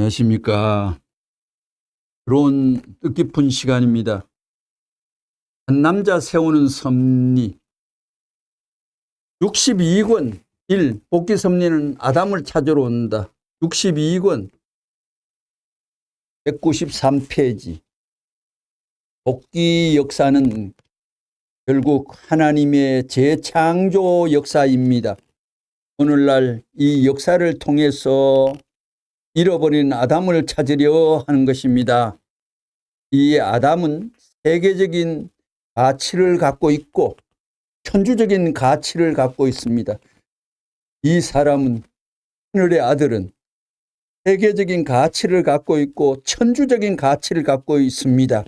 안녕하십니까. 새로운 뜻깊은 시간입니다. 한 남자 세우는 섭리 62권 1. 복귀 섭리는 아담을 찾으러 온다. 62권 193페이지. 복귀 역사는 결국 하나님의 재창조 역사입니다. 오늘날 이 역사를 통해서 잃어버린 아담을 찾으려 하는 것입니다. 이 아담은 세계적인 가치를 갖고 있고 천주적인 가치를 갖고 있습니다. 이 사람은, 하늘의 아들은 세계적인 가치를 갖고 있고 천주적인 가치를 갖고 있습니다.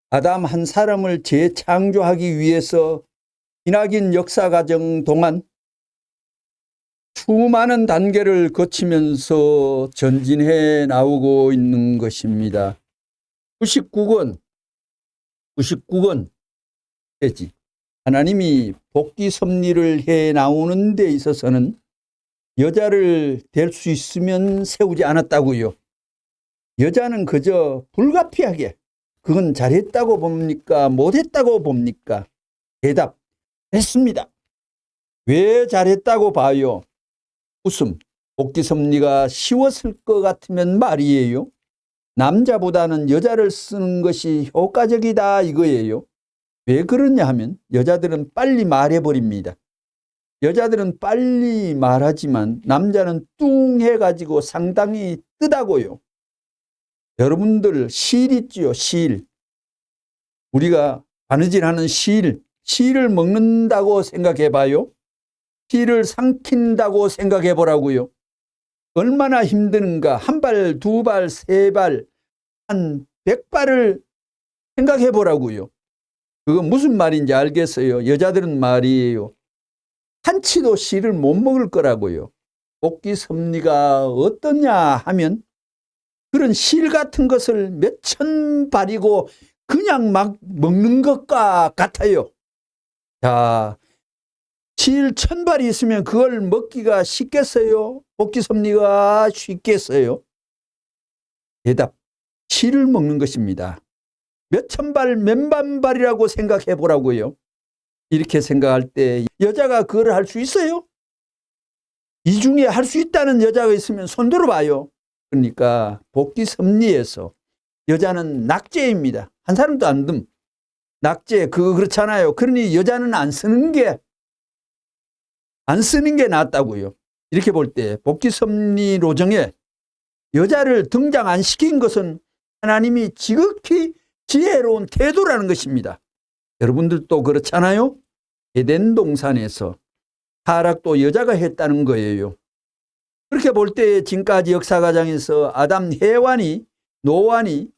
아담 한 사람을 재창조하기 위해서 기나긴 역사 과정 동안 수많은 단계를 거치면서 전진해 나오고 있는 것입니다. 99권 페이지. 하나님이 복귀 섭리를 해 나오는 데 있어서는 여자를 될 수 있으면 세우지 않았다고요. 여자는 그저 불가피하게 그건 잘했다고 봅니까? 못했다고 봅니까? 대답, 했습니다. 왜 잘했다고 봐요? 웃음. 복귀 섭리가 쉬웠을 것 같으면 말이에요. 남자보다는 여자를 쓰는 것이 효과적이다 이거예요. 왜 그러냐 하면 여자들은 빨리 말해버립니다. 여자들은 빨리 말하지만 남자는 뚱 해가지고 상당히 뜨다고요. 여러분들 실 있지요, 실. 우리가 바느질하는 실을 먹는다고 생각해봐요. 실을 삼킨다고 생각해보라고요. 얼마나 힘드는가. 한 발, 두 발, 세 발, 한 100발을 생각해보라고요. 그건 무슨 말인지 알겠어요? 여자들은 말이에요. 한 치도 실을 못 먹을 거라고요. 복귀 섭리가 어떠냐 하면 그런 실 같은 것을 몇천 발이고 그냥 막 먹는 것과 같아요. 자, 실 1000발이 있으면 그걸 먹기가 쉽겠어요? 복귀 섭리가 쉽겠어요? 대답, 실을 먹는 것입니다. 몇천 발, 몇만 발이라고 생각해 보라고요. 이렇게 생각할 때 여자가 그걸 할 수 있어요? 이 중에 할 수 있다는 여자가 있으면 손 들어봐요. 그러니까 복귀 섭리에서 여자는 낙제입니다. 한 사람도 안 듬. 낙제, 그거 그렇잖아요. 그러니 여자는 안 쓰는 게 낫다고요. 이렇게 볼 때 복귀 섭리 로정에 여자를 등장 안 시킨 것은 하나님이 지극히 지혜로운 태도라는 것입니다. 여러분들도 그렇잖아요. 에덴 동산에서 타락도 여자가 했다는 거예요. 그렇게 볼 때 지금까지 역사 과정에서 아담, 해와니, 노아니,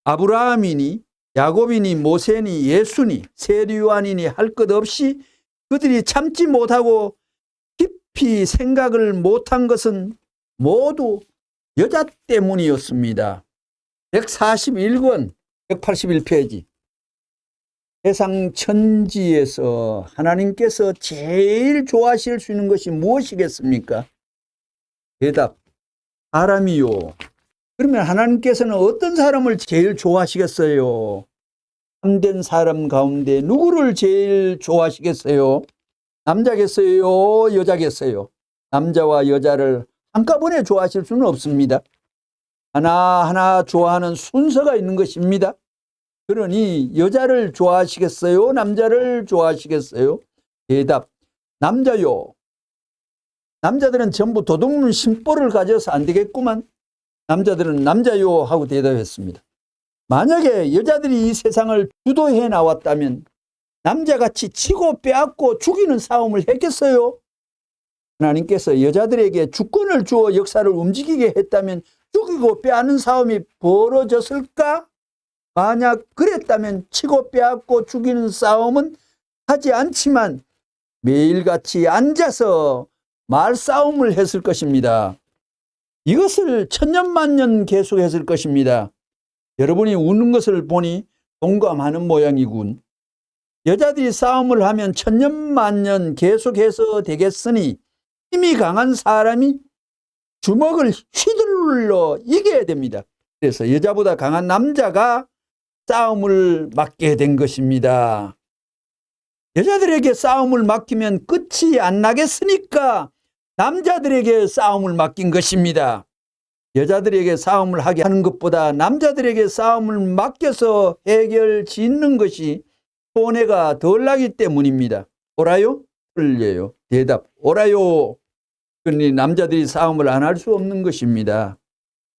아브라함이니, 야곱이니, 모세니, 예수니, 세리요한이니 할 것 없이 그들이 참지 못하고 깊이 생각을 못한 것은 모두 여자 때문이었습니다. 141권 181페이지. 세상 천지에서 하나님께서 제일 좋아하실 수 있는 것이 무엇이겠습니까? 대답, 사람이요. 그러면 하나님께서는 어떤 사람을 제일 좋아하시겠어요? 참된 사람 가운데 누구를 제일 좋아하시겠어요? 남자겠어요? 여자겠어요? 남자와 여자를 한꺼번에 좋아하실 수는 없습니다. 하나하나 좋아하는 순서가 있는 것입니다. 그러니 여자를 좋아하시겠어요? 남자를 좋아하시겠어요? 대답, 남자요. 남자들은 전부 도둑놈 심보를 가져서 안 되겠구만. 남자들은 남자요 하고 대답했습니다. 만약에 여자들이 이 세상을 주도해 나왔다면 남자같이 치고 빼앗고 죽이는 싸움을 했겠어요? 하나님께서 여자들에게 주권을 주어 역사를 움직이게 했다면 죽이고 빼앗는 싸움이 벌어졌을까? 만약 그랬다면 치고 빼앗고 죽이는 싸움은 하지 않지만 매일같이 앉아서 말싸움을 했을 것입니다. 이것을 천년만년 계속했을 것입니다. 여러분이 우는 것을 보니 동감하는 모양이군. 여자들이 싸움을 하면 천년만년 계속해서 되겠으니 힘이 강한 사람이 주먹을 휘둘러 이겨야 됩니다. 그래서 여자보다 강한 남자가 싸움을 맡게 된 것입니다. 여자들에게 싸움을 맡기면 끝이 안 나겠으니까 남자들에게 싸움을 맡긴 것입니다. 여자들에게 싸움을 하게 하는 것보다 남자들에게 싸움을 맡겨서 해결 짓는 것이 손해가 덜 나기 때문입니다. 옳아요? 틀려요? 대답 옳아요. 그러니 남자들이 싸움을 안 할 수 없는 것입니다.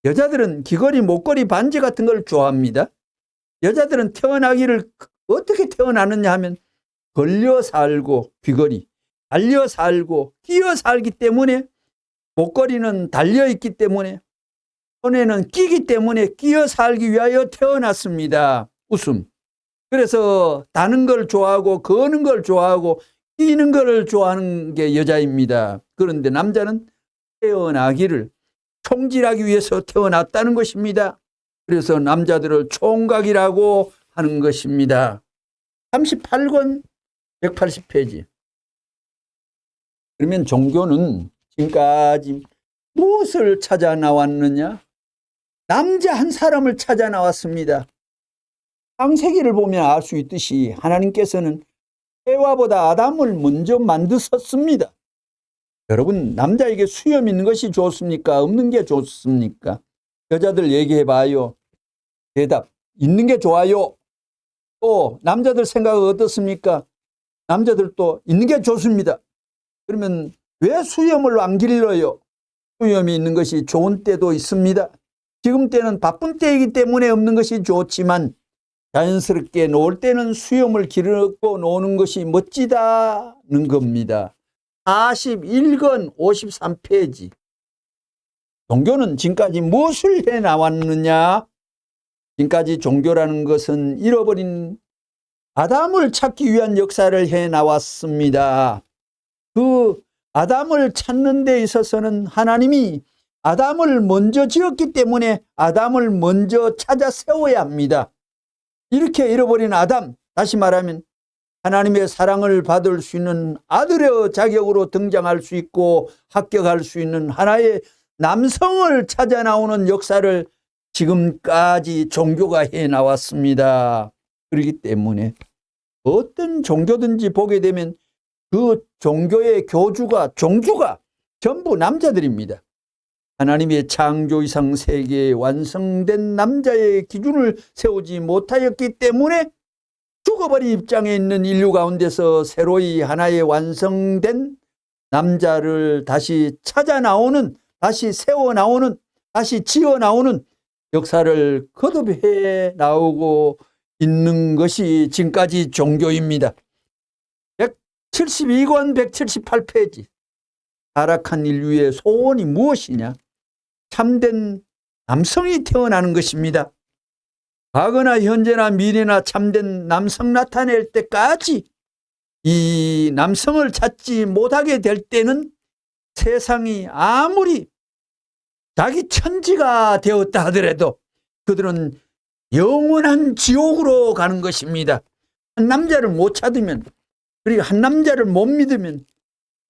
여자들은 귀걸이, 목걸이, 반지 같은 걸 좋아합니다. 여자들은 태어나기를 어떻게 태어나느냐 하면 걸려 살고 귀걸이, 달려 살고 끼어 살기 때문에, 목걸이는 달려있기 때문에, 손에는 끼기 때문에 끼어 살기 위하여 태어났습니다. 웃음. 그래서 다는 걸 좋아하고 거는 걸 좋아하고 끼는 걸 좋아하는 게 여자입니다. 그런데 남자는 태어나기를 총질하기 위해서 태어났다는 것입니다. 그래서 남자들을 총각이라고 하는 것입니다. 38권 180페이지. 그러면 종교는 지금까지 무엇을 찾아 나왔느냐? 남자 한 사람을 찾아 나왔습니다. 창세기를 보면 알 수 있듯이 하나님께서는 해와보다 아담을 먼저 만드셨습니다. 여러분, 남자에게 수염 있는 것이 좋습니까? 없는 게 좋습니까? 여자들 얘기해 봐요. 대답, 있는 게 좋아요. 또 남자들 생각은 어떻습니까? 남자들도 있는 게 좋습니다. 그러면 왜 수염을 안 길러요? 수염이 있는 것이 좋은 때도 있습니다. 지금 때는 바쁜 때이기 때문에 없는 것이 좋지만 자연스럽게 놀 때는 수염을 기르고 노는 것이 멋지다는 겁니다. 41권 53페이지. 종교는 지금까지 무엇을 해 나왔느냐? 지금까지 종교라는 것은 잃어버린 아담을 찾기 위한 역사를 해 나왔습니다. 그 아담을 찾는 데 있어서는 하나님이 아담을 먼저 지었기 때문에 아담을 먼저 찾아 세워야 합니다. 이렇게 잃어버린 아담, 다시 말하면 하나님의 사랑을 받을 수 있는 아들의 자격으로 등장할 수 있고 합격할 수 있는 하나의 남성을 찾아 나오는 역사를 지금까지 종교가 해 나왔습니다. 그렇기 때문에 어떤 종교든지 보게 되면 그 종교의 종주가 전부 남자들입니다. 하나님의 창조 이상 세계에 완성된 남자의 기준을 세우지 못하였기 때문에 죽어버린 입장에 있는 인류 가운데서 새로이 하나의 완성된 남자를 다시 찾아 나오는, 다시 세워 나오는, 다시 지어 나오는 역사를 거듭해 나오고 있는 것이 지금까지 종교입니다. 172권 178페이지. 타락한 인류의 소원이 무엇이냐? 참된 남성이 태어나는 것입니다. 과거나 현재나 미래나 참된 남성 나타낼 때까지 이 남성을 찾지 못하게 될 때는 세상이 아무리 자기 천지가 되었다 하더라도 그들은 영원한 지옥으로 가는 것입니다. 한 남자를 못 찾으면, 그리고 한 남자를 못 믿으면,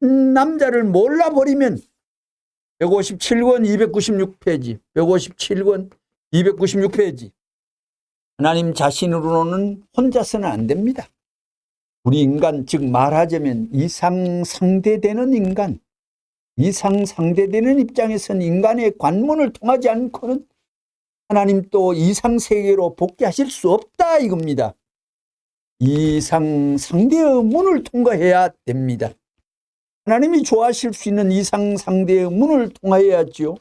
한 남자를 몰라버리면 157권 296페이지 157권 296페이지 하나님 자신으로는 혼자서는 안 됩니다. 우리 인간, 즉 말하자면 이상상대되는 인간, 이상상대되는 입장에서는 인간의 관문을 통하지 않고는 하나님 또 이상세계로 복귀하실 수 없다 이겁니다. 이상상대의 문을 통과해야 됩니다. 하나님이 좋아하실 수 있는 이상상대의 문을 통하여야죠.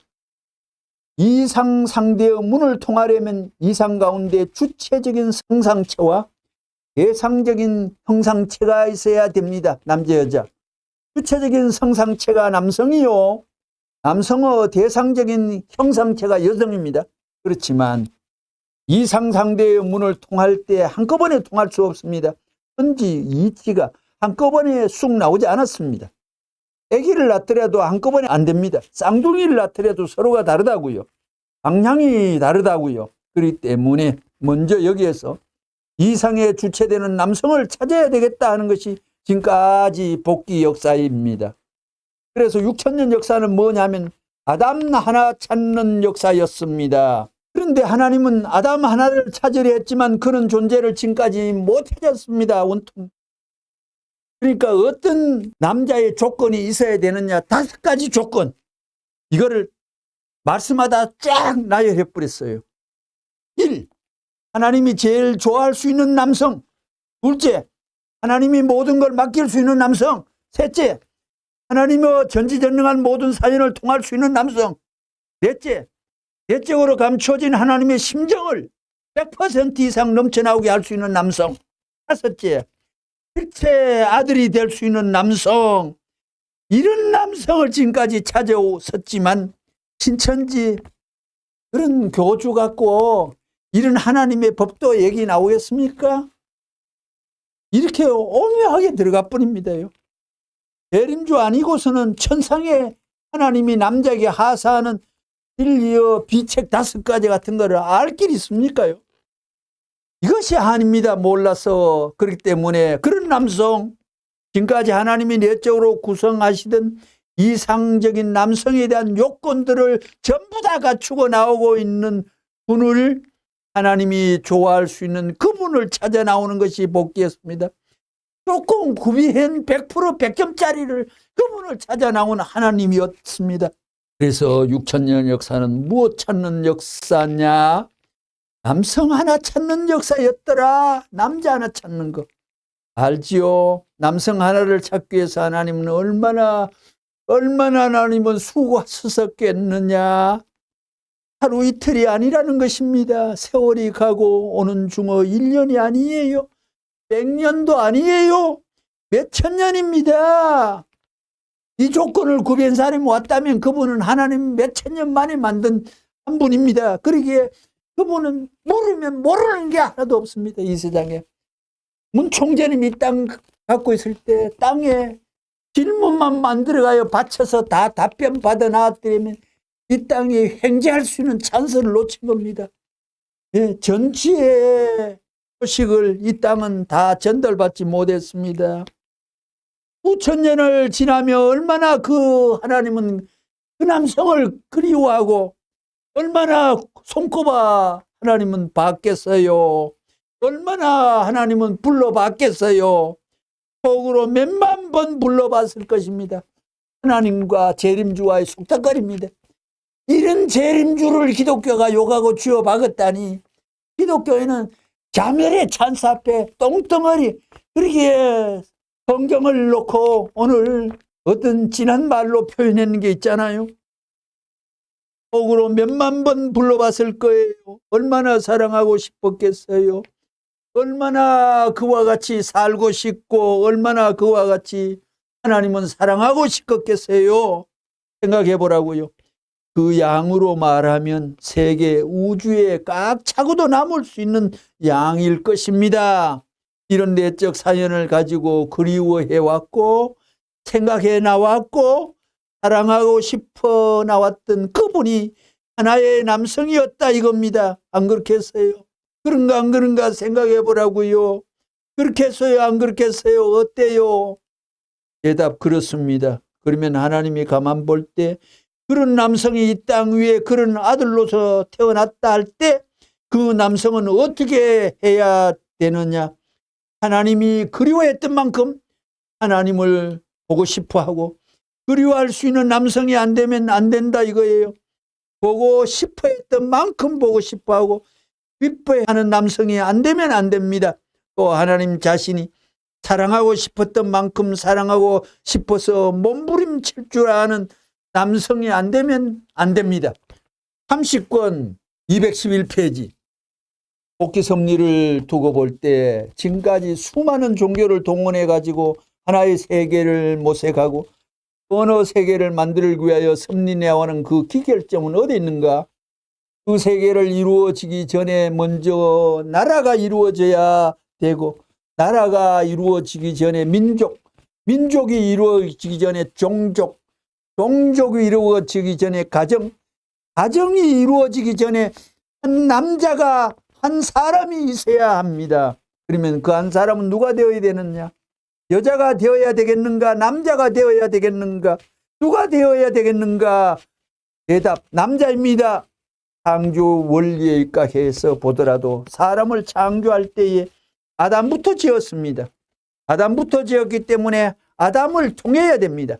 이상상대의 문을 통하려면 이상 가운데 주체적인 성상체와 대상적인 형상체가 있어야 됩니다. 남자 여자. 주체적인 성상체가 남성이요, 남성의 대상적인 형상체가 여성입니다. 그렇지만 이상상대의 문을 통할 때 한꺼번에 통할 수 없습니다. 천지 이치가 한꺼번에 쑥 나오지 않았습니다. 아기를 낳더라도 한꺼번에 안 됩니다. 쌍둥이를 낳더라도 서로가 다르다고요. 방향이 다르다고요. 그렇기 때문에 먼저 여기에서 이상의 주체되는 남성을 찾아야 되겠다 하는 것이 지금까지 복귀 역사입니다. 그래서 6,000년 역사는 뭐냐면 아담 하나 찾는 역사였습니다. 그런데 하나님은 아담 하나를 찾으려 했지만 그런 존재를 지금까지 못 찾았습니다. 온통. 그러니까 어떤 남자의 조건이 있어야 되느냐, 5가지 조건. 이거를 말씀하다 쫙 나열해 버렸어요. 1. 하나님이 제일 좋아할 수 있는 남성. 둘째, 하나님이 모든 걸 맡길 수 있는 남성. 셋째, 하나님의 전지전능한 모든 사연을 통할 수 있는 남성. 넷째, 내적으로 감추어진 하나님의 심정을 100% 이상 넘쳐나오게 할 수 있는 남성. 다섯째, 실제 아들이 될 수 있는 남성. 이런 남성을 지금까지 찾아왔었지만 신천지 그런 교주 같고 이런 하나님의 법도 얘기 나오겠습니까? 이렇게 오묘하게 들어가 버립니다요. 대림주 아니고서는 천상의 하나님이 남자에게 하사하는 진리의 비책 5가지 같은 거를 알 길이 있습니까요? 이것이 아닙니다. 몰라서. 그렇기 때문에 그런 남성, 지금까지 하나님이 내적으로 구성하시던 이상적인 남성에 대한 요건들을 전부 다 갖추고 나오고 있는 분을 하나님이 좋아할 수 있는 그분을 찾아 나오는 것이 복기였습니다. 조금 구비한 100% 100점짜리를 그분을 찾아 나온 하나님이었습니다. 그래서 6,000년 역사는 무엇 찾는 역사냐? 남성 하나 찾는 역사였더라. 남자 하나 찾는 거. 알지요? 남성 하나를 찾기 위해서 하나님은 얼마나 하나님은 수고하셨겠느냐. 하루 이틀이 아니라는 것입니다. 세월이 가고 오는 중어 1년이 아니에요. 100년도 아니에요. 몇천 년입니다. 이 조건을 구비한 사람이 왔다면 그분은 하나님 몇천 년 만에 만든 한 분입니다. 그러기에 그분은 모르면 모르는 게 하나도 없습니다. 이 세상에. 문총재님이 땅 갖고 있을 때 땅에 질문만 만들어가요. 바쳐서 다 답변 받아 나왔더라면 이 땅이 횡재할 수 있는 찬스를 놓친 겁니다. 예, 전치의 소식을 이 땅은 다 전달받지 못했습니다. 수천 년을 지나며 얼마나 그 하나님은 그 남성을 그리워하고 얼마나 손꼽아 하나님은 받겠어요. 얼마나 하나님은 불러받겠어요. 속으로 몇만 번 불러봤을 것입니다. 하나님과 재림주와의 속닥거립니다. 이런 재림주를 기독교가 욕하고 쥐어박았다니. 기독교에는 자멸의 찬스 앞에 똥덩어리. 그렇게 성경을 놓고 오늘 어떤 진한 말로 표현하는 게 있잖아요. 속으로 몇만 번 불러봤을 거예요. 얼마나 사랑하고 싶었겠어요. 얼마나 그와 같이 살고 싶고 얼마나 그와 같이 하나님은 사랑하고 싶었겠어요. 생각해 보라고요. 그 양으로 말하면 세계 우주에 꽉 차고도 남을 수 있는 양일 것입니다. 이런 내적 사연을 가지고 그리워해 왔고 생각해 나왔고 사랑하고 싶어 나왔던 그분이 하나의 남성이었다 이겁니다. 안 그렇겠어요? 그런가 안 그런가 생각해 보라고요. 그렇겠어요? 안 그렇겠어요? 어때요? 대답 그렇습니다. 그러면 하나님이 가만 볼 때 그런 남성이 이 땅 위에 그런 아들로서 태어났다 할 때 그 남성은 어떻게 해야 되느냐? 하나님이 그리워했던 만큼 하나님을 보고 싶어하고 그리워할 수 있는 남성이 안 되면 안 된다 이거예요. 보고 싶어했던 만큼 보고 싶어하고 기뻐하는 남성이 안 되면 안 됩니다. 또 하나님 자신이 사랑하고 싶었던 만큼 사랑하고 싶어서 몸부림칠 줄 아는 남성이 안 되면 안 됩니다. 30권 211페이지 복귀 섭리를 두고 볼 때 지금까지 수많은 종교를 동원해 가지고 하나의 세계를 모색하고 언어 세계를 만들기 위하여 섭리내어가는 그 기결점은 어디 있는가? 그 세계를 이루어지기 전에 먼저 나라가 이루어져야 되고 나라가 이루어지기 전에 민족이 이루어지기 전에 종족이 이루어지기 전에 가정이 이루어지기 전에 한 남자가 한 사람이 있어야 합니다. 그러면 그 한 사람은 누가 되어야 되느냐? 여자가 되어야 되겠는가? 남자가 되어야 되겠는가? 누가 되어야 되겠는가? 대답, 남자입니다. 창조 원리에 입각해서 보더라도 사람을 창조할 때에 아담부터 지었습니다. 아담부터 지었기 때문에 아담을 통해야 됩니다.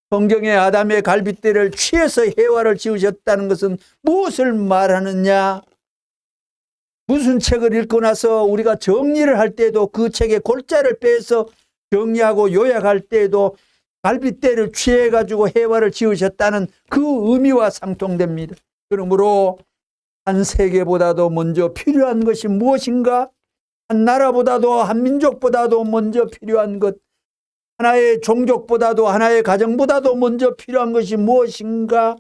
성경에 아담의 갈빗대를 취해서 해와를 지으셨다는 것은 무엇을 말하느냐? 무슨 책을 읽고 나서 우리가 정리를 할 때도 그 책의 골자를 빼서 정리하고 요약할 때에도 갈빗대를 취해가지고 해와를 지으셨다는 그 의미와 상통됩니다. 그러므로 한 세계보다도 먼저 필요한 것이 무엇인가? 한 나라보다도 한 민족보다도 먼저 필요한 것, 하나의 종족보다도 하나의 가정보다도 먼저 필요한 것이 무엇인가?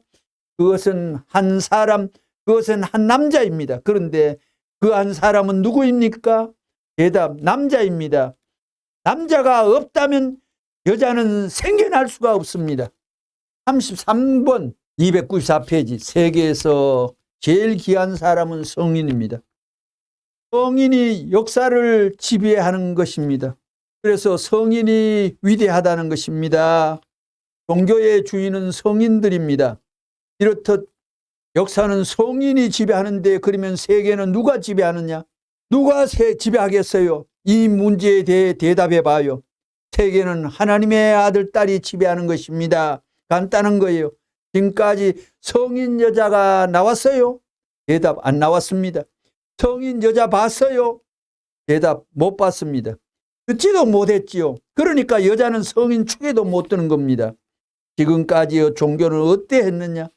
그것은 한 사람, 그것은 한 남자입니다. 그런데 그 한 사람은 누구입니까? 대답, 남자입니다. 남자가 없다면 여자는 생겨날 수가 없습니다. 33번 294페이지, 세계에서 제일 귀한 사람은 성인입니다. 성인이 역사를 지배하는 것입니다. 그래서 성인이 위대하다는 것입니다. 종교의 주인은 성인들입니다. 이렇듯 역사는 성인이 지배하는데, 그러면 세계는 누가 지배하느냐? 누가 지배하겠어요? 이 문제에 대해 대답해 봐요. 세계는 하나님의 아들, 딸이 지배하는 것입니다. 간단한 거예요. 지금까지 성인 여자가 나왔어요? 대답, 안 나왔습니다. 성인 여자 봤어요? 대답, 못 봤습니다. 듣지도 못했지요. 그러니까 여자는 성인 축에도 못 드는 겁니다. 지금까지 종교는 어때 했느냐?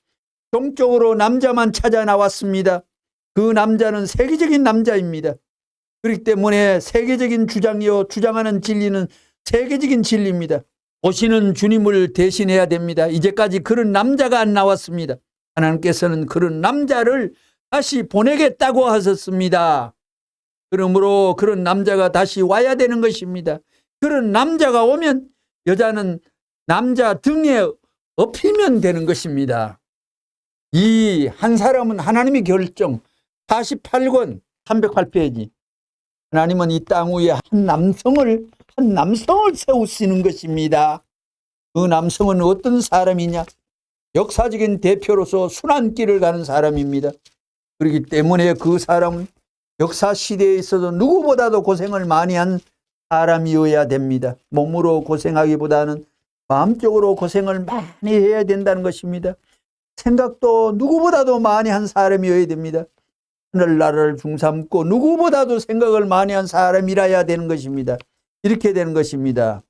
동적으로 남자만 찾아 나왔습니다. 그 남자는 세계적인 남자입니다. 그렇기 때문에 세계적인 주장이요, 주장하는 진리는 세계적인 진리입니다. 오시는 주님을 대신해야 됩니다. 이제까지 그런 남자가 안 나왔습니다. 하나님께서는 그런 남자를 다시 보내겠다고 하셨습니다. 그러므로 그런 남자가 다시 와야 되는 것입니다. 그런 남자가 오면 여자는 남자 등에 업히면 되는 것입니다. 이 한 사람은 하나님이 결정. 48권 308페이지. 하나님은 이 땅 위에 한 남성을 세우시는 것입니다. 그 남성은 어떤 사람이냐? 역사적인 대표로서 순환길을 가는 사람입니다. 그렇기 때문에 그 사람은 역사 시대에 있어서 누구보다도 고생을 많이 한 사람이어야 됩니다. 몸으로 고생하기보다는 마음적으로 고생을 많이 해야 된다는 것입니다. 생각도 누구보다도 많이 한 사람이어야 됩니다. 하늘나라를 중삼고 누구보다도 생각을 많이 한 사람이라야 되는 것입니다. 이렇게 되는 것입니다.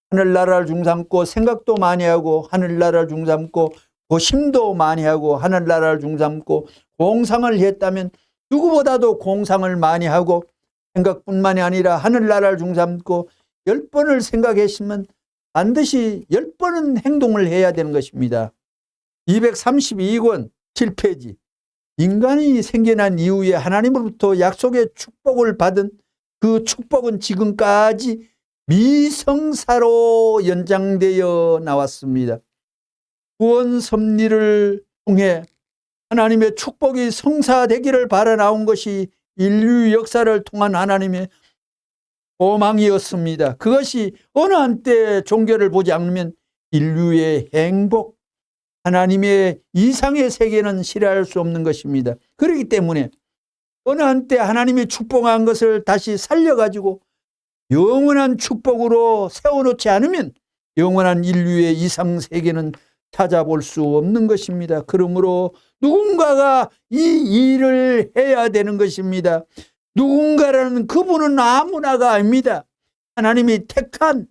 하늘나라를 중삼고 생각도 많이 하고, 하늘나라를 중삼고 고심도 많이 하고, 하늘나라를 중삼고 공상을 했다면 누구보다도 공상을 많이 하고, 생각뿐만이 아니라 하늘나라를 중삼고 10번을 생각했으면 반드시 10번은 행동을 해야 되는 것입니다. 232권 7페이지. 인간이 생겨난 이후에 하나님으로부터 약속의 축복을 받은 그 축복은 지금까지 미성사로 연장되어 나왔습니다. 구원 섭리를 통해 하나님의 축복이 성사되기를 바라 나온 것이 인류 역사를 통한 하나님의 소망이었습니다. 그것이 어느 한때 종교를 보지 않으면 인류의 행복, 하나님의 이상의 세계는 실현할 수 없는 것입니다. 그렇기 때문에 어느 한때 하나님이 축복한 것을 다시 살려가지고 영원한 축복으로 세워놓지 않으면 영원한 인류의 이상 세계는 찾아볼 수 없는 것입니다. 그러므로 누군가가 이 일을 해야 되는 것입니다. 누군가라는 그분은 아무나가 아닙니다. 하나님이 택한,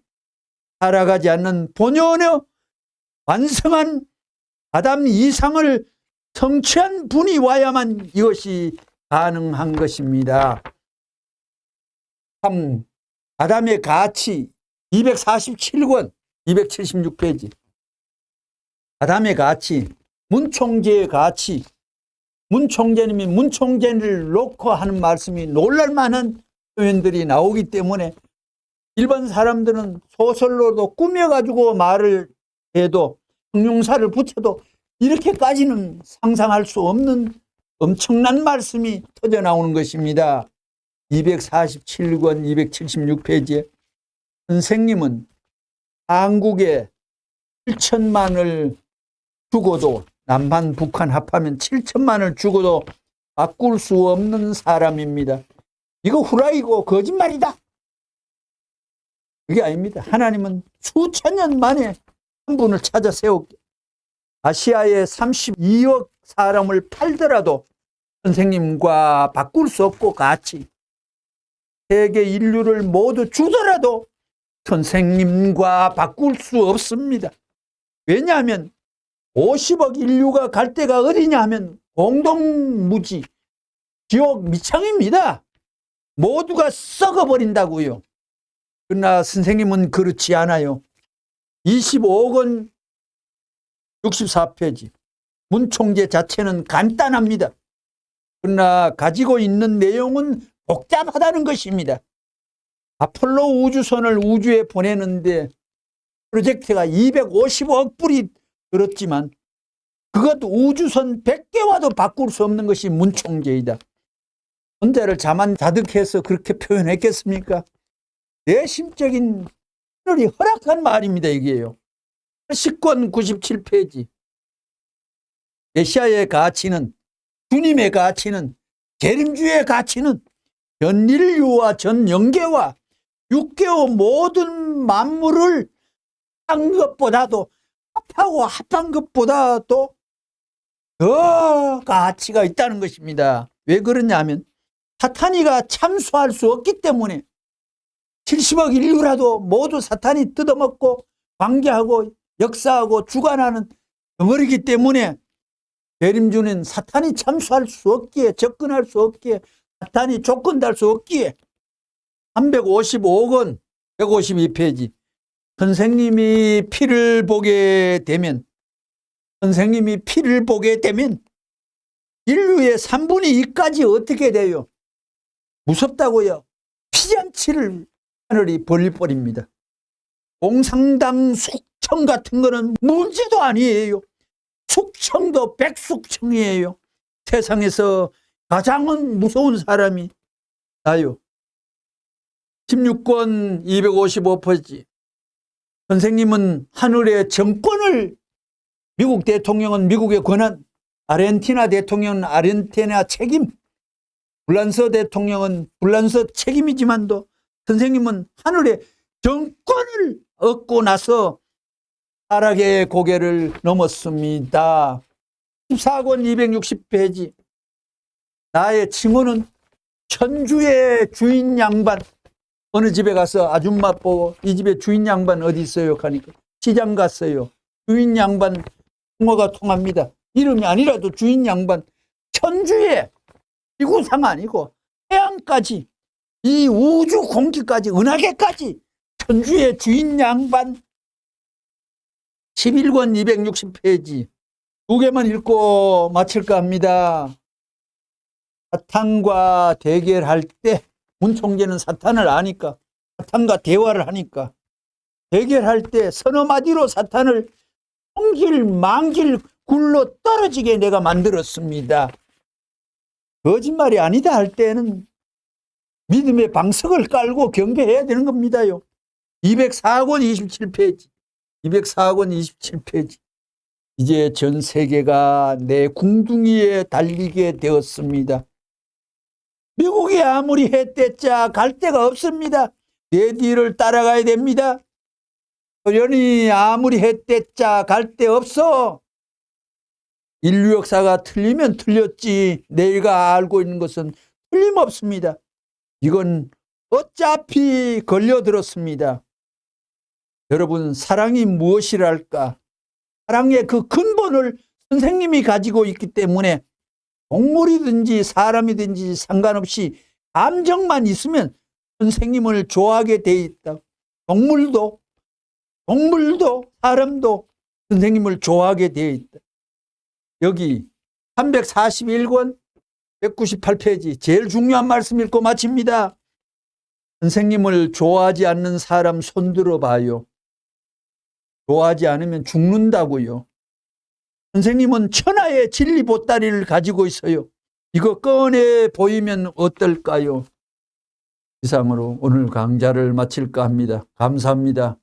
살아가지 않는 본연의 완성한 아담 이상을 성취한 분이 와야만 이것이 가능한 것입니다. 3. 아담의 가치 247권 276페이지. 아담의 가치, 문총재의 가치. 문총재님이 문총재를 놓고 하는 말씀이 놀랄만한 표현들이 나오기 때문에 일반 사람들은 소설로도 꾸며가지고 말을 해도, 형용사를 붙여도 이렇게까지는 상상할 수 없는 엄청난 말씀이 터져 나오는 것입니다. 247권 276페이지에 선생님은 한국에 7천만을 주고도 남한, 북한 합하면 7천만을 죽어도 바꿀 수 없는 사람입니다. 이거 후라이고 거짓말이다. 그게 아닙니다. 하나님은 수천 년 만에 한 분을 찾아 세우고 아시아에 32억 사람을 팔더라도 선생님과 바꿀 수 없고 같이 세계 인류를 모두 주더라도 선생님과 바꿀 수 없습니다. 왜냐하면 50억 인류가 갈 데가 어디냐 하면 공동무지, 지옥 미창입니다. 모두가 썩어버린다고요. 그러나 선생님은 그렇지 않아요. 25억 원 64페이지. 문총재 자체는 간단합니다. 그러나 가지고 있는 내용은 복잡하다는 것입니다. 아폴로 우주선을 우주에 보내는데 프로젝트가 250억 불이 들었지만 그것 우주선 100개와도 바꿀 수 없는 것이 문총재이다. 혼자를 자만자득해서 그렇게 표현했겠습니까? 내심적인 하늘이 허락한 말입니다. 이게요. 10권 97페이지. 메시아의 가치는, 주님의 가치는, 재림주의 가치는 전 인류와 전 영계와 육계의 모든 만물을 한 것보다도 합하고 합한 것보다도 더 가치가 있다는 것입니다. 왜 그러냐면 사탄이가 참수할 수 없기 때문에 70억 인류라도 모두 사탄이 뜯어먹고 관계하고 역사하고 주관하는 덩어리기 때문에 재림주는 사탄이 참수할 수 없기에, 접근할 수 없기에, 사탄이 조건 달 수 없기에 355억 원 152페이지. 선생님이 피를 보게 되면 인류의 3분의 2까지 어떻게 돼요? 무섭다고요. 피잔치를 하늘이 벌릴 뻔입니다. 공산당 숙청 같은 거는 문제도 아니에요. 숙청도 백숙청이에요. 세상에서 가장 무서운 사람이 나요. 16권 255페이지. 선생님은 하늘의 정권을, 미국 대통령은 미국의 권한, 아르헨티나 대통령은 아르헨티나 책임, 불란서 대통령은 불란서 책임이지만도 선생님은 하늘의 정권을 얻고 나서 타락의 고개를 넘었습니다. 14권 260페이지. 나의 칭호는 천주의 주인 양반. 어느 집에 가서 아줌마 보고 이 집에 주인 양반 어디 있어요? 하니까 시장 갔어요. 주인 양반 칭호가 통합니다. 이름이 아니라도 주인 양반. 천주의 지구상 아니고 태양까지, 이 우주 공기까지, 은하계까지 천주의 주인 양반. 11권 260페이지. 두 개만 읽고 마칠까 합니다. 사탄과 대결할 때 문총재는 사탄을 아니까, 사탄과 대화를 하니까 대결할 때 서너 마디로 사탄을 천길 만길 굴러 떨어지게 내가 만들었습니다. 거짓말이 아니다 할 때는 믿음의 방석을 깔고 경배해야 되는 겁니다요. 204권 27페이지. 204권 27페이지. 이제 전 세계가 내 궁둥이에 달리게 되었습니다. 미국이 아무리 했댔자 갈 데가 없습니다. 내 뒤를 따라가야 됩니다. 소련이 아무리 했댔자 갈 데 없어. 인류 역사가 틀리면 틀렸지 내가 알고 있는 것은 틀림없습니다. 이건 어차피 걸려들었습니다. 여러분, 사랑이 무엇이랄까? 사랑의 그 근본을 선생님이 가지고 있기 때문에 동물이든지 사람이든지 상관없이 감정만 있으면 선생님을 좋아하게 돼 있다. 동물도 사람도 선생님을 좋아하게 되어 있다. 여기 341권 198페이지 제일 중요한 말씀 읽고 마칩니다. 선생님을 좋아하지 않는 사람 손들어 봐요. 좋아하지 않으면 죽는다고요. 선생님은 천하의 진리 보따리를 가지고 있어요. 이거 꺼내 보이면 어떨까요? 이상으로 오늘 강좌를 마칠까 합니다. 감사합니다.